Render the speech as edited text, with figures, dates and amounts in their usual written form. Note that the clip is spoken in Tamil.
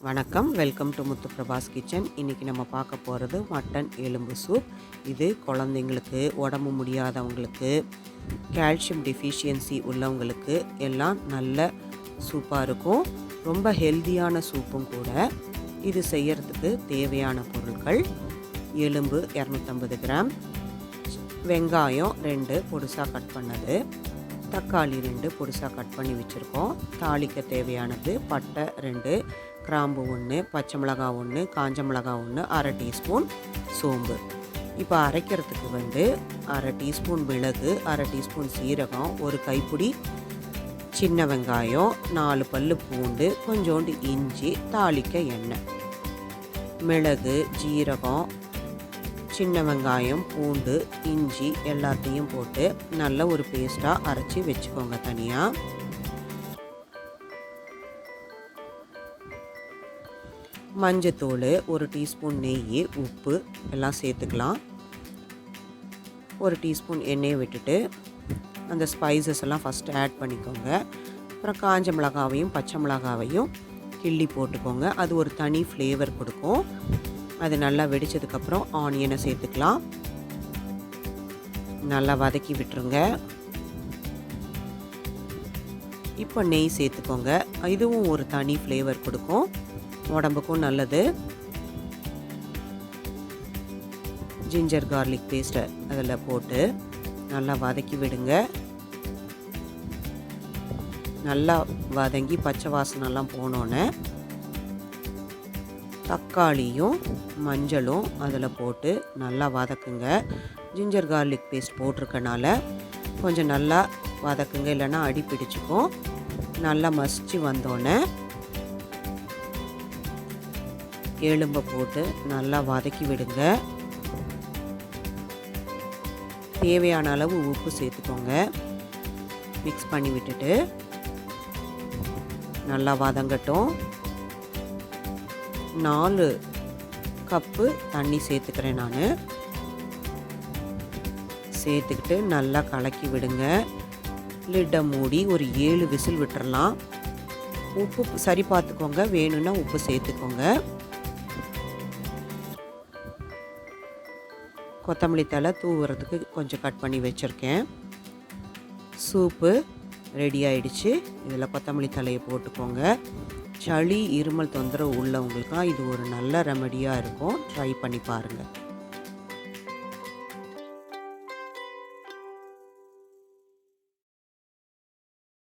வணக்கம், welcome to Muthu Prabhas kitchen. இன்றைக்கி நம்ம பார்க்க போகிறது மட்டன் எலும்பு சூப். இது குழந்தைங்களுக்கு, உடம்பு முடியாதவங்களுக்கு, கால்சியம் டெஃபிஷியன்சி உள்ளவங்களுக்கு எல்லாம் நல்ல சூப்பாக இருக்கும். ரொம்ப ஹெல்தியான சூப்பும் கூட. இது செய்யறதுக்கு தேவையான பொருட்கள்: எலும்பு 250 கிராம், வெங்காயம் 2 பொடிசாக கட் பண்ணது, தக்காளி 2 பொடிசாக கட் பண்ணி வச்சுருக்கோம். தாளிக்க தேவையானது: பட்டை 2, கிராம்பு 1, பச்சை மிளகாய் 1, காஞ்ச மிளகாய் 1, அரை டீஸ்பூன் சோம்பு. இப்போ அரைக்கிறதுக்கு அரை டீஸ்பூன் மிளகு, அரை டீஸ்பூன் சீரகம், ஒரு கைப்பிடி சின்ன வெங்காயம், 4 பல்லு பூண்டு, கொஞ்சோண்டு இஞ்சி, தாளிக்க எண்ணெய். மிளகு, ஜீரகம், சின்ன வெங்காயம், பூண்டு, இஞ்சி எல்லாத்தையும் போட்டு நல்ல ஒரு பேஸ்ட்டாக அரைச்சி வச்சுக்கோங்க தனியாக. மஞ்சத்தூள், ஒரு டீஸ்பூன் நெய், உப்பு எல்லாம் சேர்த்துக்கலாம். ஒரு டீஸ்பூன் எண்ணெயை விட்டுட்டு அந்த ஸ்பைசஸ் எல்லாம் ஃபஸ்ட்டு ஆட் பண்ணிக்கோங்க. அப்புறம் காஞ்ச மிளகாவையும் பச்சை மிளகாவையும் கிள்ளி போட்டுக்கோங்க. அது ஒரு தனி ஃப்ளேவர் கொடுக்கும். அது நல்லா வெடித்ததுக்கப்புறம் ஆனியனை சேர்த்துக்கலாம். நல்லா வதக்கி விட்டுருங்க. இப்போ நெய் சேர்த்துக்கோங்க. இதுவும் ஒரு தனி ஃப்ளேவர் கொடுக்கும், உடம்புக்கும் நல்லது. ஜிஞ்சர் கார்லிக் பேஸ்ட்டை அதில் போட்டு நல்லா வதக்கி விடுங்க. நல்லா வதங்கி பச்சை வாசனைலாம் போனோன்னே தக்காளியும் மஞ்சளும் அதில் போட்டு நல்லா வதக்குங்க. ஜிஞ்சர் கார்லிக் பேஸ்ட் போட்டிருக்கனால கொஞ்சம் நல்லா வதக்குங்க, இல்லைன்னா அடி பிடிச்சிக்கும். நல்லா மசிச்சு வந்தோடனே எலும்பை போட்டு நல்லா வதக்கி விடுங்க. தேவையான அளவு உப்பு சேர்த்துக்கோங்க. மிக்ஸ் பண்ணி விட்டுட்டு நல்லா வதங்கட்டும். 4 கப்பு தண்ணி சேர்த்துக்கிறேன் நான். சேர்த்துக்கிட்டு நல்லா கலக்கி விடுங்க. லிட்டை மூடி ஒரு 7 விசில் விட்டுறலாம். உப்பு சரி பார்த்துக்கோங்க, வேணும்னா உப்பு சேர்த்துக்கோங்க. கொத்தமல்லி தழை தூவுறதுக்கு கொஞ்சம் கட் பண்ணி வச்சுருக்கேன். சூப்பு ரெடி ஆயிடுச்சு. இதில் கொத்தமல்லி தழையை போட்டுக்கோங்க. சளி இருமல் தொந்தரவு உள்ளவங்களுக்குலாம் இது ஒரு நல்ல ரெமடியாக இருக்கும். ட்ரை பண்ணி பாருங்கள்.